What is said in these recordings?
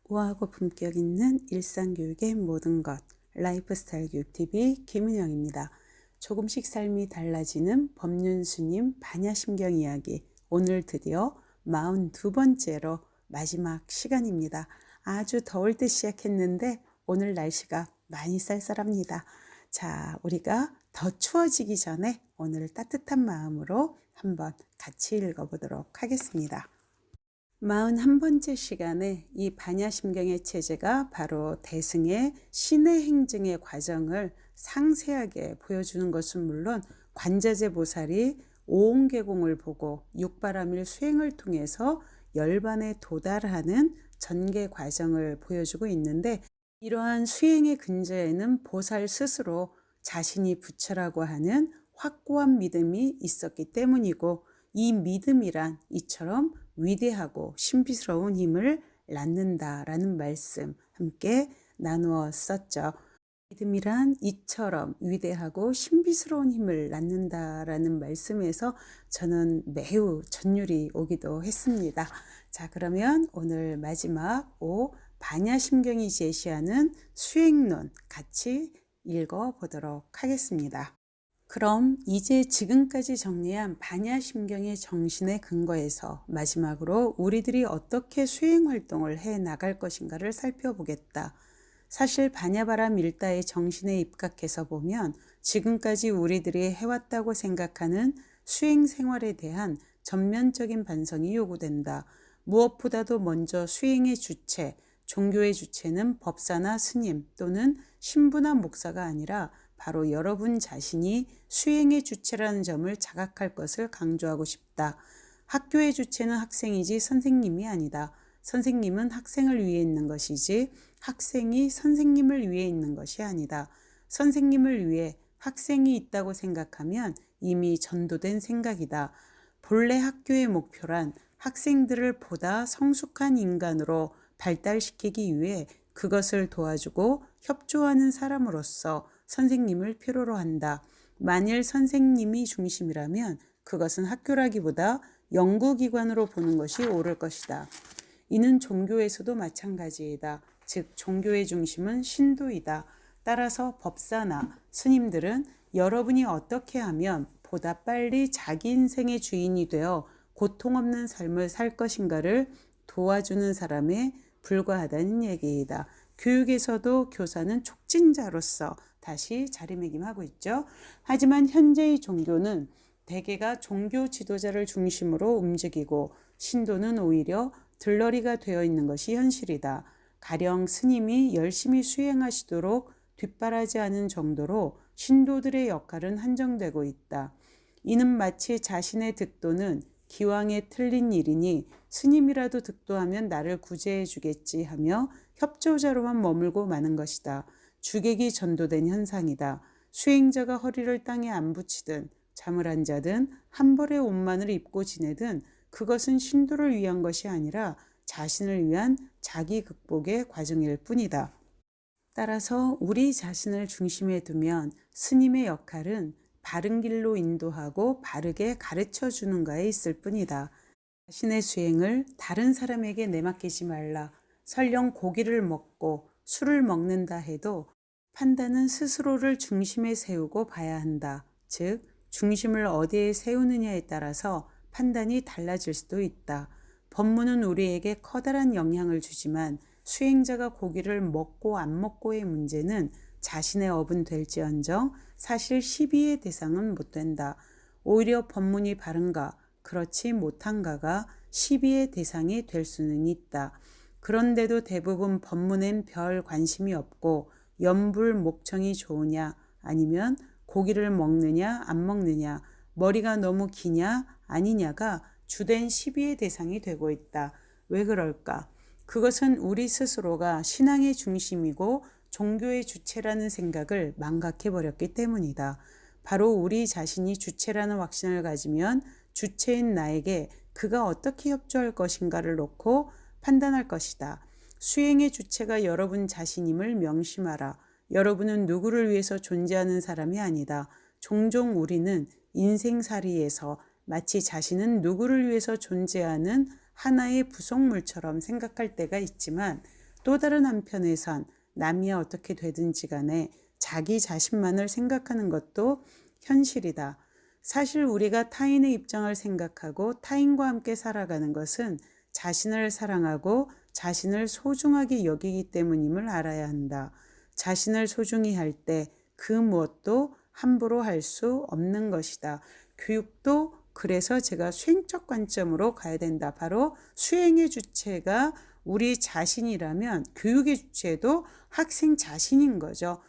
우아하고 품격 있는 일상교육의 모든 것, 라이프스타일 교육TV 김은영입니다. 조금씩 삶이 달라지는 법륜스님 반야심경 이야기, 오늘 드디어 42번째로 마지막 시간입니다. 아주 더울 때 시작했는데 오늘 날씨가 많이 쌀쌀합니다. 자, 우리가 더 추워지기 전에 오늘 따뜻한 마음으로 한번 같이 읽어보도록 하겠습니다. 41번째 시간에 이 반야심경의 체제가 바로 대승의 신의 행증의 과정을 상세하게 보여주는 것은 물론 관자재 보살이 오온계공을 보고 육바라밀 수행을 통해서 열반에 도달하는 전개 과정을 보여주고 있는데, 이러한 수행의 근저에는 보살 스스로 자신이 부처라고 하는 확고한 믿음이 있었기 때문이고, 이 믿음이란 이처럼 위대하고 신비스러운 힘을 낳는다라는 말씀 함께 나누었었죠. 믿음이란 이처럼 위대하고 신비스러운 힘을 낳는다라는 말씀에서 저는 매우 전율이 오기도 했습니다. 자, 그러면 오늘 마지막 반야심경이 제시하는 수행론 같이 읽어보도록 하겠습니다. 그럼 이제 지금까지 정리한 반야심경의 정신의 근거에서 마지막으로 우리들이 어떻게 수행 활동을 해 나갈 것인가를 살펴보겠다. 사실 반야바람 일다의 정신에 입각해서 보면 지금까지 우리들이 해왔다고 생각하는 수행 생활에 대한 전면적인 반성이 요구된다. 무엇보다도 먼저 수행의 주체, 종교의 주체는 법사나 스님 또는 신부나 목사가 아니라 바로 여러분 자신이 수행의 주체라는 점을 자각할 것을 강조하고 싶다. 학교의 주체는 학생이지 선생님이 아니다. 선생님은 학생을 위해 있는 것이지 학생이 선생님을 위해 있는 것이 아니다. 선생님을 위해 학생이 있다고 생각하면 이미 전도된 생각이다. 본래 학교의 목표란 학생들을 보다 성숙한 인간으로 발달시키기 위해 그것을 도와주고 협조하는 사람으로서 선생님을 필요로 한다. 만일 선생님이 중심이라면 그것은 학교라기보다 연구기관으로 보는 것이 옳을 것이다. 이는 종교에서도 마찬가지이다. 즉 종교의 중심은 신도이다. 따라서 법사나 스님들은 여러분이 어떻게 하면 보다 빨리 자기 인생의 주인이 되어 고통 없는 삶을 살 것인가를 도와주는 사람에 불과하다는 얘기이다. 교육에서도 교사는 촉진자로서 다시 자리매김하고 있죠. 하지만 현재의 종교는 대개가 종교 지도자를 중심으로 움직이고 신도는 오히려 들러리가 되어 있는 것이 현실이다. 가령 스님이 열심히 수행하시도록 뒷바라지 하는 정도로 신도들의 역할은 한정되고 있다. 이는 마치 자신의 득도는 기왕에 틀린 일이니 스님이라도 득도하면 나를 구제해 주겠지 하며 협조자로만 머물고 마는 것이다. 주객이 전도된 현상이다. 수행자가 허리를 땅에 안 붙이든 잠을 안 자든 한 벌의 옷만을 입고 지내든 그것은 신도를 위한 것이 아니라 자신을 위한 자기 극복의 과정일 뿐이다. 따라서 우리 자신을 중심에 두면 스님의 역할은 바른 길로 인도하고 바르게 가르쳐 주는가에 있을 뿐이다. 자신의 수행을 다른 사람에게 내맡기지 말라. 설령 고기를 먹고 술을 먹는다 해도 판단은 스스로를 중심에 세우고 봐야 한다. 즉, 중심을 어디에 세우느냐에 따라서 판단이 달라질 수도 있다. 법문은 우리에게 커다란 영향을 주지만 수행자가 고기를 먹고 안 먹고의 문제는 자신의 업은 될지언정 사실 시비의 대상은 못 된다. 오히려 법문이 바른가, 그렇지 못한가가 시비의 대상이 될 수는 있다. 그런데도 대부분 법문엔 별 관심이 없고 연불 목청이 좋으냐 아니면 고기를 먹느냐 안 먹느냐, 머리가 너무 기냐 아니냐가 주된 시비의 대상이 되고 있다. 왜 그럴까? 그것은 우리 스스로가 신앙의 중심이고 종교의 주체라는 생각을 망각해버렸기 때문이다. 바로 우리 자신이 주체라는 확신을 가지면 주체인 나에게 그가 어떻게 협조할 것인가를 놓고 판단할 것이다. 수행의 주체가 여러분 자신임을 명심하라. 여러분은 누구를 위해서 존재하는 사람이 아니다. 종종 우리는 인생살이에서 마치 자신은 누구를 위해서 존재하는 하나의 부속물처럼 생각할 때가 있지만 또 다른 한편에선 남이 어떻게 되든지 간에 자기 자신만을 생각하는 것도 현실이다. 사실 우리가 타인의 입장을 생각하고 타인과 함께 살아가는 것은 자신을 사랑하고 자신을 소중하게 여기기 때문임을 알아야 한다. 자신을 소중히 할 때 그 무엇도 함부로 할 수 없는 것이다. 교육도 그래서 제가 수행적 관점으로 가야 된다. 바로 수행의 주체가 우리 자신이라면 교육의 주체도 학생 자신인 거죠.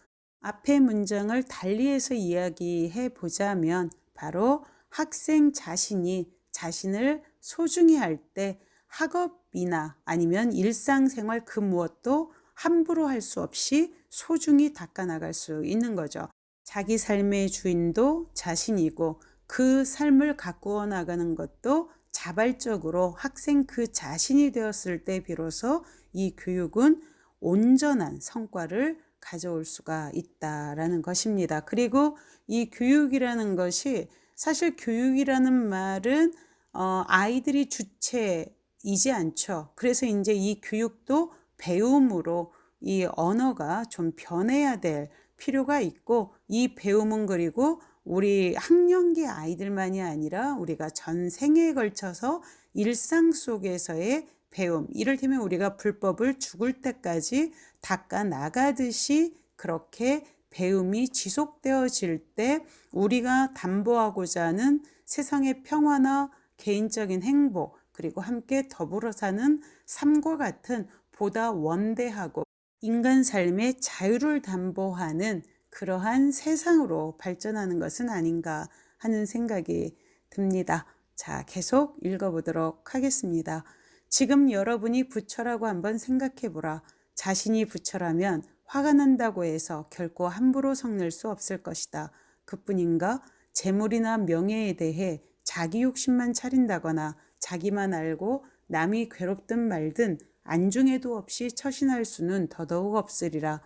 앞의 문장을 달리해서 이야기해 보자면 바로 학생 자신이 자신을 소중히 할 때 학업이나 아니면 일상생활 그 무엇도 함부로 할 수 없이 소중히 닦아나갈 수 있는 거죠. 자기 삶의 주인도 자신이고 그 삶을 가꾸어 나가는 것도 자발적으로 학생 그 자신이 되었을 때 비로소 이 교육은 온전한 성과를 가져올 수가 있다라는 것입니다. 그리고 이 교육이라는 것이 사실 교육이라는 말은 아이들이 주체이지 않죠. 그래서 이제 이 교육도 배움으로 이 언어가 좀 변해야 될 필요가 있고 이 배움은 그리고 우리 학령기 아이들만이 아니라 우리가 전 생애에 걸쳐서 일상 속에서의 배움, 이를테면 우리가 불법을 죽을 때까지 닦아 나가듯이 그렇게 배움이 지속되어질 때 우리가 담보하고자 하는 세상의 평화나 개인적인 행복 그리고 함께 더불어 사는 삶과 같은 보다 원대하고 인간 삶의 자유를 담보하는 그러한 세상으로 발전하는 것은 아닌가 하는 생각이 듭니다. 자, 계속 읽어보도록 하겠습니다. 지금 여러분이 부처라고 한번 생각해 보라. 자신이 부처라면 화가 난다고 해서 결코 함부로 성낼 수 없을 것이다. 그뿐인가? 재물이나 명예에 대해 자기 욕심만 차린다거나 자기만 알고 남이 괴롭든 말든 안중에도 없이 처신할 수는 더더욱 없으리라.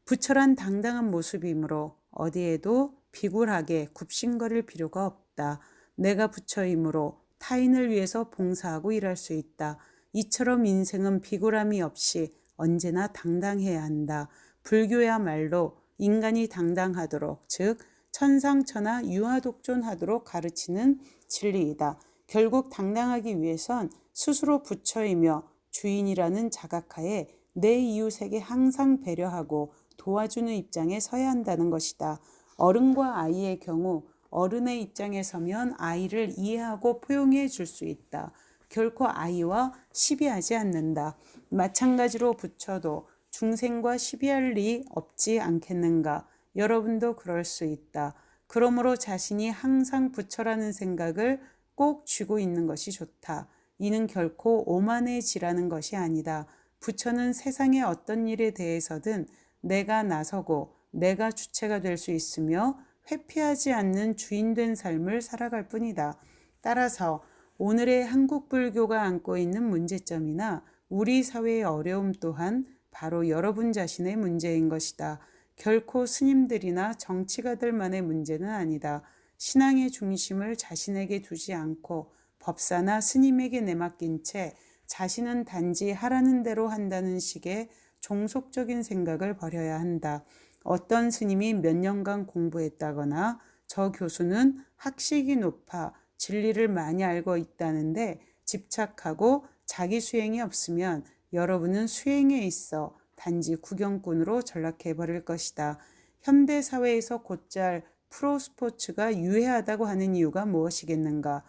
부처란 당당한 모습이므로 어디에도 비굴하게 굽신거릴 필요가 없다. 내가 부처이므로 타인을 위해서 봉사하고 일할 수 있다. 이처럼 인생은 비굴함이 없이 언제나 당당해야 한다. 불교야말로 인간이 당당하도록, 즉 천상천하 유아독존하도록 가르치는 진리이다. 결국 당당하기 위해선 스스로 부처이며 주인이라는 자각하에 내 이웃에게 항상 배려하고 도와주는 입장에 서야 한다는 것이다. 어른과 아이의 경우 어른의 입장에 서면 아이를 이해하고 포용해 줄 수 있다. 결코 아이와 시비하지 않는다. 마찬가지로 부처도 중생과 시비할 리 없지 않겠는가. 여러분도 그럴 수 있다. 그러므로 자신이 항상 부처라는 생각을 꼭 쥐고 있는 것이 좋다. 이는 결코 오만해지라는 것이 아니다. 부처는 세상의 어떤 일에 대해서든 내가 나서고 내가 주체가 될 수 있으며 회피하지 않는 주인된 삶을 살아갈 뿐이다. 따라서 오늘의 한국 불교가 안고 있는 문제점이나 우리 사회의 어려움 또한 바로 여러분 자신의 문제인 것이다. 결코 스님들이나 정치가들만의 문제는 아니다. 신앙의 중심을 자신에게 두지 않고 법사나 스님에게 내맡긴 채 자신은 단지 하라는 대로 한다는 식의 종속적인 생각을 버려야 한다. 어떤 스님이 몇 년간 공부했다거나 저 교수는 학식이 높아 진리를 많이 알고 있다는데 집착하고 자기 수행이 없으면 여러분은 수행에 있어 단지 구경꾼으로 전락해 버릴 것이다. 현대 사회에서 곧잘 프로스포츠가 유해하다고 하는 이유가 무엇이겠는가?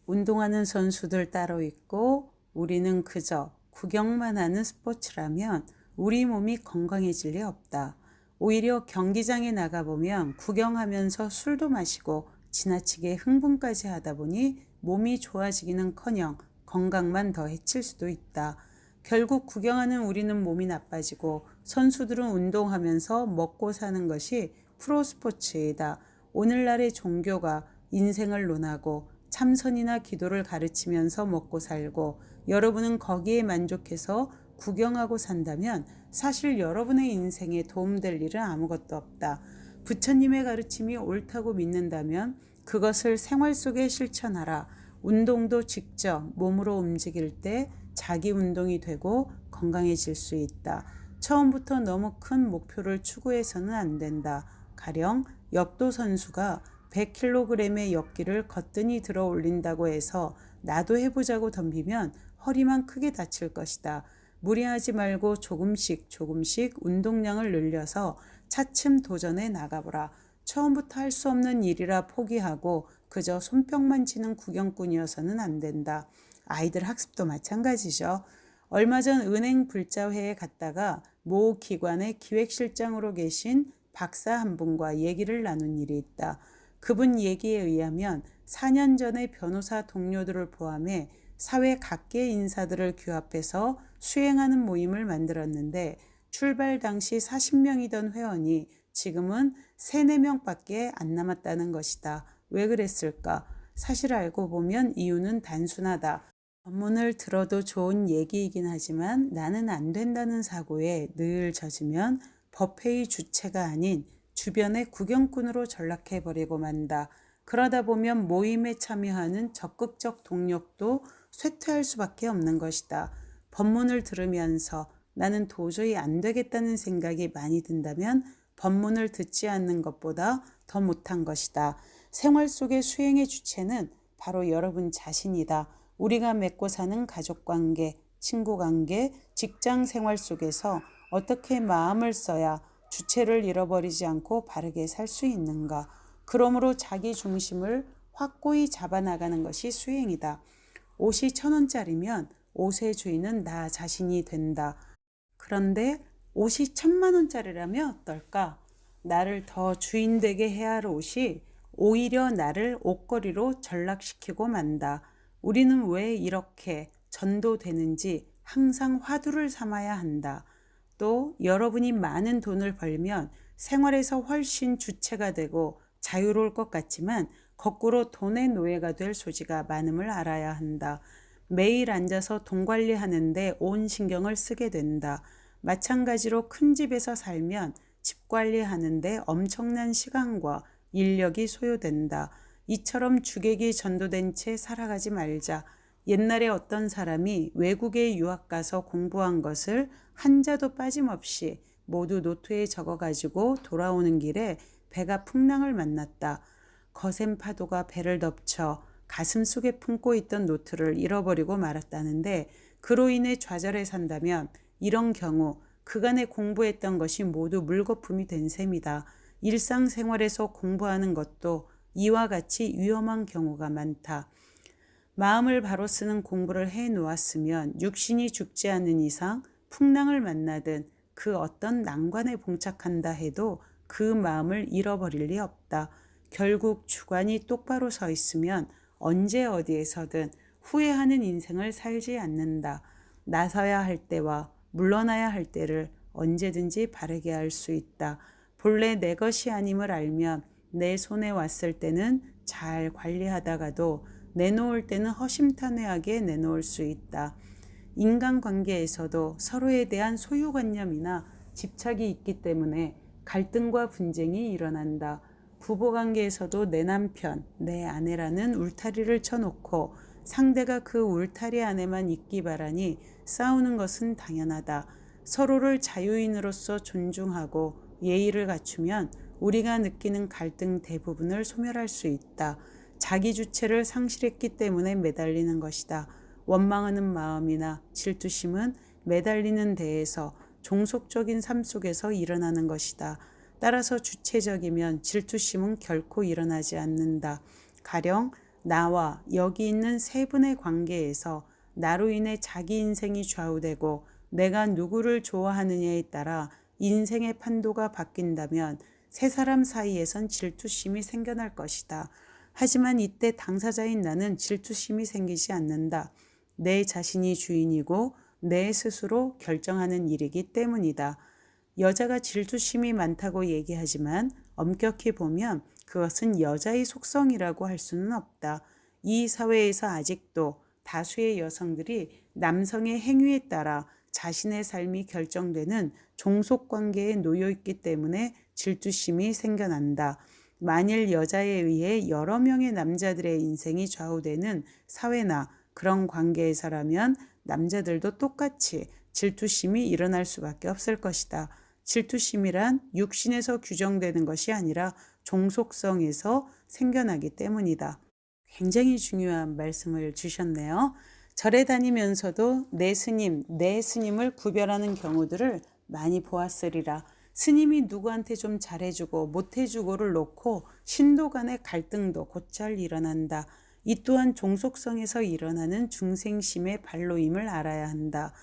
운동하는 선수들 따로 있고 우리는 그저 구경만 하는 스포츠라면 우리 몸이 건강해질 리 없다. 오히려 경기장에 나가보면 구경하면서 술도 마시고 지나치게 흥분까지 하다 보니 몸이 좋아지기는커녕 건강만 더 해칠 수도 있다. 결국 구경하는 우리는 몸이 나빠지고 선수들은 운동하면서 먹고 사는 것이 프로스포츠이다. 오늘날의 종교가 인생을 논하고 참선이나 기도를 가르치면서 먹고 살고 여러분은 거기에 만족해서 구경하고 산다면 사실 여러분의 인생에 도움될 일은 아무것도 없다. 부처님의 가르침이 옳다고 믿는다면 그것을 생활 속에 실천하라. 운동도 직접 몸으로 움직일 때 자기 운동이 되고 건강해질 수 있다. 처음부터 너무 큰 목표를 추구해서는 안 된다. 가령 역도 선수가 100kg의 역기를 거뜬히 들어 올린다고 해서 나도 해보자고 덤비면 허리만 크게 다칠 것이다. 무리하지 말고 조금씩 운동량을 늘려서 차츰 도전해 나가보라. 처음부터 할 수 없는 일이라 포기하고 그저 손뼉만 치는 구경꾼이어서는 안 된다. 아이들 학습도 마찬가지죠. 얼마 전 은행 불자회에 갔다가 모 기관의 기획실장으로 계신 박사 한 분과 얘기를 나눈 일이 있다. 그분 얘기에 의하면 4년 전에 변호사 동료들을 포함해 사회 각계의 인사들을 규합해서 수행하는 모임을 만들었는데 출발 당시 40명이던 회원이 지금은 3, 4명밖에 안 남았다는 것이다. 왜 그랬을까? 사실 알고 보면 이유는 단순하다. 법문을 들어도 좋은 얘기이긴 하지만 나는 안 된다는 사고에 늘 젖으면 법회의 주체가 아닌 주변의 구경꾼으로 전락해버리고 만다. 그러다 보면 모임에 참여하는 적극적 동력도 쇠퇴할 수밖에 없는 것이다. 법문을 들으면서 나는 도저히 안 되겠다는 생각이 많이 든다면 법문을 듣지 않는 것보다 더 못한 것이다. 생활 속의 수행의 주체는 바로 여러분 자신이다. 우리가 맺고 사는 가족관계, 친구관계, 직장 생활 속에서 어떻게 마음을 써야 주체를 잃어버리지 않고 바르게 살 수 있는가. 그러므로 자기 중심을 확고히 잡아나가는 것이 수행이다. 옷이 1,000원짜리면 옷의 주인은 나 자신이 된다. 그런데 옷이 1,000,000원짜리라면 어떨까? 나를 더 주인 되게 해야 할 옷이 오히려 나를 옷걸이로 전락시키고 만다. 우리는 왜 이렇게 전도되는지 항상 화두를 삼아야 한다. 또 여러분이 많은 돈을 벌면 생활에서 훨씬 주체가 되고 자유로울 것 같지만 거꾸로 돈의 노예가 될 소지가 많음을 알아야 한다. 매일 앉아서 돈 관리하는데 온 신경을 쓰게 된다. 마찬가지로 큰 집에서 살면 집 관리하는데 엄청난 시간과 인력이 소요된다. 이처럼 주객이 전도된 채 살아가지 말자. 옛날에 어떤 사람이 외국에 유학 가서 공부한 것을 한자도 빠짐없이 모두 노트에 적어가지고 돌아오는 길에 배가 풍랑을 만났다. 거센 파도가 배를 덮쳐 가슴 속에 품고 있던 노트를 잃어버리고 말았다는데 그로 인해 좌절해 산다면 이런 경우 그간에 공부했던 것이 모두 물거품이 된 셈이다. 일상생활에서 공부하는 것도 이와 같이 위험한 경우가 많다. 마음을 바로 쓰는 공부를 해 놓았으면 육신이 죽지 않는 이상 풍랑을 만나든 그 어떤 난관에 봉착한다 해도 그 마음을 잃어버릴 리 없다. 결국 주관이 똑바로 서 있으면 언제 어디에서든 후회하는 인생을 살지 않는다. 나서야 할 때와 물러나야 할 때를 언제든지 바르게 할 수 있다. 본래 내 것이 아님을 알면 내 손에 왔을 때는 잘 관리하다가도 내놓을 때는 허심탄회하게 내놓을 수 있다. 인간관계에서도 서로에 대한 소유관념이나 집착이 있기 때문에 갈등과 분쟁이 일어난다. 부부관계에서도 내 남편, 내 아내라는 울타리를 쳐놓고 상대가 그 울타리 안에만 있기 바라니 싸우는 것은 당연하다. 서로를 자유인으로서 존중하고 예의를 갖추면 우리가 느끼는 갈등 대부분을 소멸할 수 있다. 자기 주체를 상실했기 때문에 매달리는 것이다. 원망하는 마음이나 질투심은 매달리는 데에서 종속적인 삶 속에서 일어나는 것이다. 따라서 주체적이면 질투심은 결코 일어나지 않는다. 가령 나와 여기 있는 세 분의 관계에서 나로 인해 자기 인생이 좌우되고 내가 누구를 좋아하느냐에 따라 인생의 판도가 바뀐다면 세 사람 사이에선 질투심이 생겨날 것이다. 하지만 이때 당사자인 나는 질투심이 생기지 않는다. 내 자신이 주인이고 내 스스로 결정하는 일이기 때문이다. 여자가 질투심이 많다고 얘기하지만 엄격히 보면 그것은 여자의 속성이라고 할 수는 없다. 이 사회에서 아직도 다수의 여성들이 남성의 행위에 따라 자신의 삶이 결정되는 종속관계에 놓여 있기 때문에 질투심이 생겨난다. 만일 여자에 의해 여러 명의 남자들의 인생이 좌우되는 사회나 그런 관계에서라면 남자들도 똑같이 질투심이 일어날 수밖에 없을 것이다. 질투심이란 육신에서 규정되는 것이 아니라 종속성에서 생겨나기 때문이다. 굉장히 중요한 말씀을 주셨네요. 절에 다니면서도 내 스님을 구별하는 경우들을 많이 보았으리라. 스님이 누구한테 좀 잘해주고 못해주고를 놓고 신도 간의 갈등도 곧잘 일어난다. 이 또한 종속성에서 일어나는 중생심의 발로임을 알아야 한다.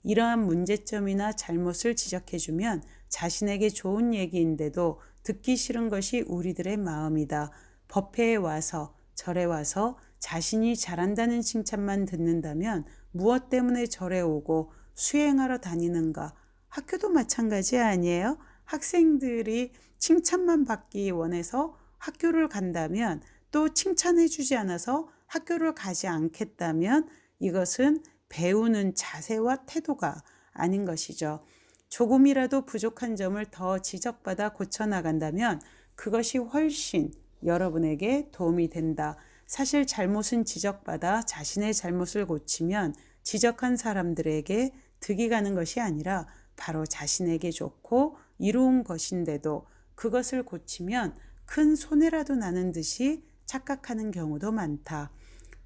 이러한 문제점이나 잘못을 지적해주면 자신에게 좋은 얘기인데도 듣기 싫은 것이 우리들의 마음이다. 법회에 와서 절에 와서 자신이 잘한다는 칭찬만 듣는다면 무엇 때문에 절에 오고 수행하러 다니는가? 학교도 마찬가지 아니에요? 학생들이 칭찬만 받기 원해서 학교를 간다면 또 칭찬해 주지 않아서 학교를 가지 않겠다면 이것은 배우는 자세와 태도가 아닌 것이죠. 조금이라도 부족한 점을 더 지적받아 고쳐나간다면 그것이 훨씬 여러분에게 도움이 된다. 사실 잘못은 지적받아 자신의 잘못을 고치면 지적한 사람들에게 득이 가는 것이 아니라 바로 자신에게 좋고 이로운 것인데도 그것을 고치면 큰 손해라도 나는 듯이 착각하는 경우도 많다.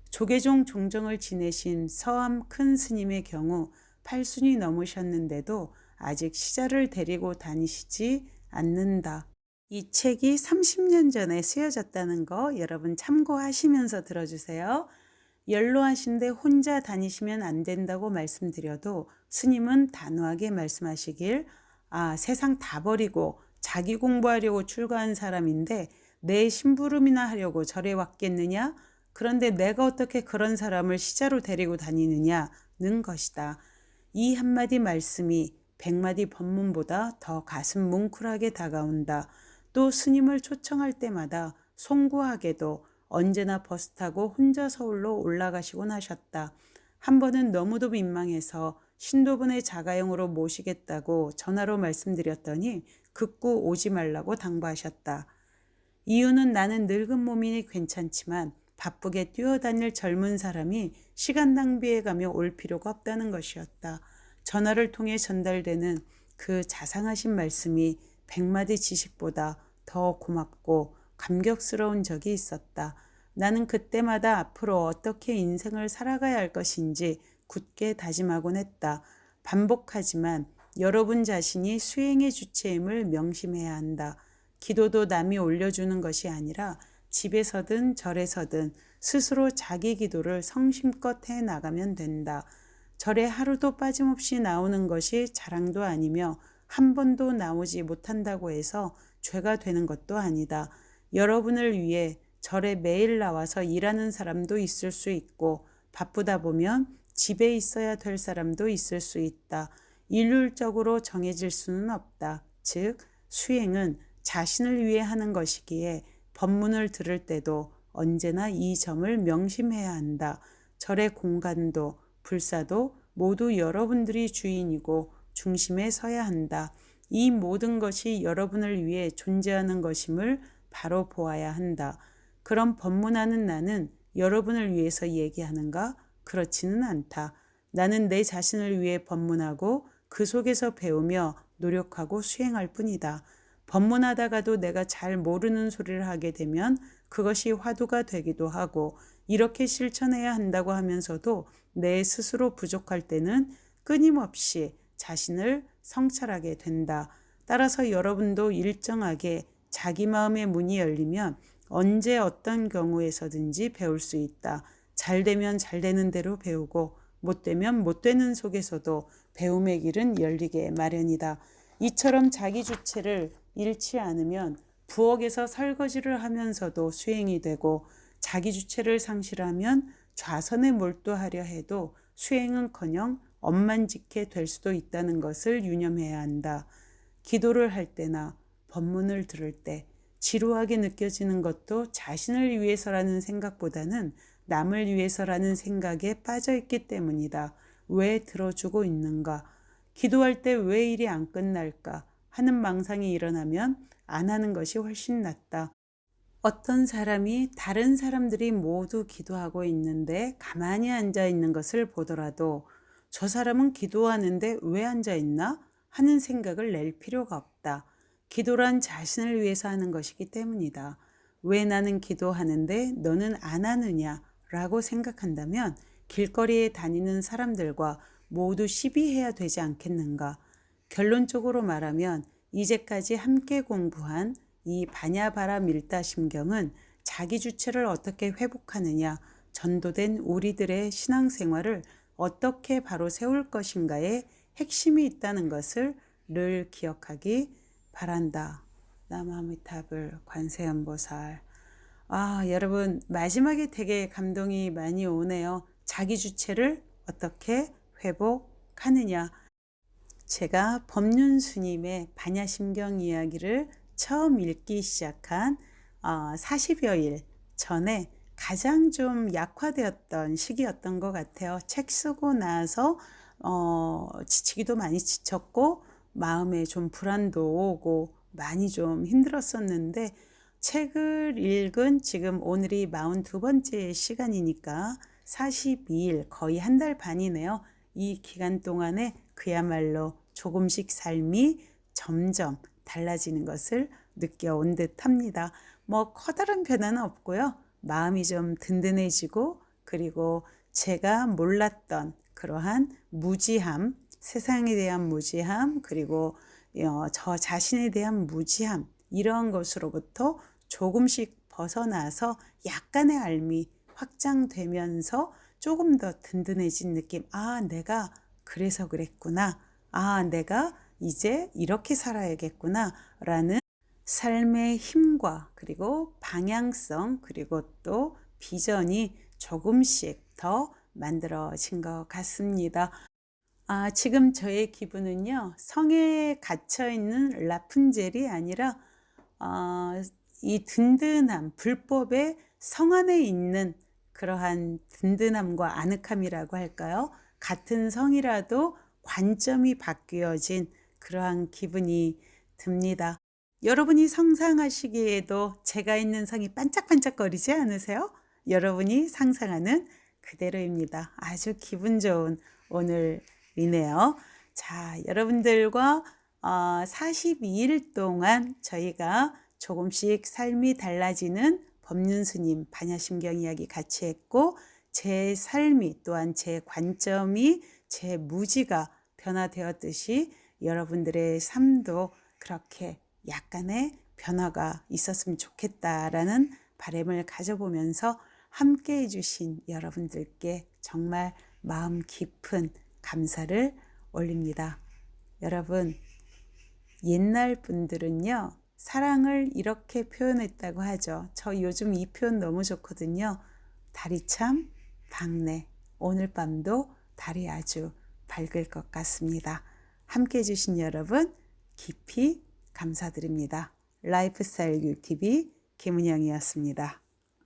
조계종 종정을 지내신 서암 큰 스님의 경우 8순이 넘으셨는데도 아직 시자를 데리고 다니시지 않는다. 이 책이 30년 전에 쓰여졌다는 거 여러분 참고하시면서 들어주세요. 연로하신데 혼자 다니시면 안 된다고 말씀드려도 스님은 단호하게 말씀하시길 세상 다 버리고 자기 공부하려고 출가한 사람인데 내 심부름이나 하려고 절에 왔겠느냐? 그런데 내가 어떻게 그런 사람을 시자로 데리고 다니느냐는 것이다. 이 한마디 말씀이 100마디 법문보다 더 가슴 뭉클하게 다가온다. 또 스님을 초청할 때마다 송구하게도 언제나 버스 타고 혼자 서울로 올라가시곤 하셨다. 한 번은 너무도 민망해서 신도분의 자가용으로 모시겠다고 전화로 말씀드렸더니 극구 오지 말라고 당부하셨다. 이유는 나는 늙은 몸이니 괜찮지만 바쁘게 뛰어다닐 젊은 사람이 시간 낭비해가며 올 필요가 없다는 것이었다. 전화를 통해 전달되는 그 자상하신 말씀이 100마디 지식보다 더 고맙고 감격스러운 적이 있었다. 나는 그때마다 앞으로 어떻게 인생을 살아가야 할 것인지 굳게 다짐하곤 했다. 반복하지만 여러분 자신이 수행의 주체임을 명심해야 한다. 기도도 남이 올려주는 것이 아니라 집에서든 절에서든 스스로 자기 기도를 성심껏 해 나가면 된다. 절에 하루도 빠짐없이 나오는 것이 자랑도 아니며 한 번도 나오지 못한다고 해서 죄가 되는 것도 아니다. 여러분을 위해 절에 매일 나와서 일하는 사람도 있을 수 있고 바쁘다 보면 집에 있어야 될 사람도 있을 수 있다. 일률적으로 정해질 수는 없다. 즉 수행은 자신을 위해 하는 것이기에 법문을 들을 때도 언제나 이 점을 명심해야 한다. 절의 공간도 불사도 모두 여러분들이 주인이고 중심에 서야 한다. 이 모든 것이 여러분을 위해 존재하는 것임을 바로 보아야 한다. 그럼 법문하는 나는 여러분을 위해서 얘기하는가? 그렇지는 않다. 나는 내 자신을 위해 법문하고 그 속에서 배우며 노력하고 수행할 뿐이다. 법문하다가도 내가 잘 모르는 소리를 하게 되면 그것이 화두가 되기도 하고 이렇게 실천해야 한다고 하면서도 내 스스로 부족할 때는 끊임없이 자신을 성찰하게 된다. 따라서 여러분도 일정하게 자기 마음의 문이 열리면 언제 어떤 경우에서든지 배울 수 있다. 잘 되면 잘 되는 대로 배우고 못 되면 못 되는 속에서도 배움의 길은 열리게 마련이다. 이처럼 자기 주체를 잃지 않으면 부엌에서 설거지를 하면서도 수행이 되고 자기 주체를 상실하면 좌선에 몰두하려 해도 수행은커녕 엄만짓게 될 수도 있다는 것을 유념해야 한다. 기도를 할 때나 법문을 들을 때 지루하게 느껴지는 것도 자신을 위해서라는 생각보다는 남을 위해서라는 생각에 빠져있기 때문이다. 왜 들어주고 있는가? 기도할 때 왜 일이 안 끝날까? 하는 망상이 일어나면 안 하는 것이 훨씬 낫다. 어떤 사람이 다른 사람들이 모두 기도하고 있는데 가만히 앉아 있는 것을 보더라도 저 사람은 기도하는데 왜 앉아 있나 하는 생각을 낼 필요가 없다. 기도란 자신을 위해서 하는 것이기 때문이다. 왜 나는 기도하는데 너는 안 하느냐 라고 생각한다면 길거리에 다니는 사람들과 모두 시비해야 되지 않겠는가. 결론적으로 말하면 이제까지 함께 공부한 이 바냐바라 밀다 심경은 자기 주체를 어떻게 회복하느냐, 전도된 우리들의 신앙생활을 어떻게 바로 세울 것인가에 핵심이 있다는 것을 늘 기억하기 바란다. 나마미타불 관세음보살. 여러분 마지막에 되게 감동이 많이 오네요. 자기 주체를 어떻게 회복하느냐. 제가 법륜스님의 반야심경 이야기를 처음 읽기 시작한 40여일 전에 가장 좀 약화되었던 시기였던 것 같아요. 책 쓰고 나서 지치기도 많이 지쳤고 마음에 좀 불안도 오고 많이 좀 힘들었었는데 책을 읽은 지금 오늘이 42번째 시간이니까 42일 거의 한 달 반이네요. 이 기간 동안에 그야말로 조금씩 삶이 점점 달라지는 것을 느껴온 듯합니다. 뭐 커다란 변화는 없고요. 마음이 좀 든든해지고 그리고 제가 몰랐던 그러한 무지함, 세상에 대한 무지함, 그리고 저 자신에 대한 무지함 이러한 것으로부터 조금씩 벗어나서 약간의 알미 확장되면서 조금 더 든든해진 느낌. 내가 그래서 그랬구나. 내가 이제 이렇게 살아야겠구나 라는 삶의 힘과 그리고 방향성 그리고 또 비전이 조금씩 더 만들어진 것 같습니다. 지금 저의 기분은요, 성에 갇혀있는 라푼젤이 아니라 이 든든함, 불법의 성 안에 있는 그러한 든든함과 아늑함이라고 할까요? 같은 성이라도 관점이 바뀌어진 그러한 기분이 듭니다. 여러분이 상상하시기에도 제가 있는 성이 반짝반짝거리지 않으세요? 여러분이 상상하는 그대로입니다. 아주 기분 좋은 오늘이네요. 자, 여러분들과 42일 동안 저희가 조금씩 삶이 달라지는 법륜스님 반야심경 이야기 같이 했고 제 삶이 또한 제 관점이 제 무지가 변화되었듯이 여러분들의 삶도 그렇게 약간의 변화가 있었으면 좋겠다라는 바람을 가져보면서 함께 해주신 여러분들께 정말 마음 깊은 감사를 올립니다. 여러분, 옛날 분들은요, 사랑을 이렇게 표현했다고 하죠. 저 요즘 이 표현 너무 좋거든요. 달이 참 밝네. 오늘 밤도 달이 아주 밝을 것 같습니다. 함께 해주신 여러분 깊이 감사드립니다. 라이프스타일 교육 TV 김은영이었습니다.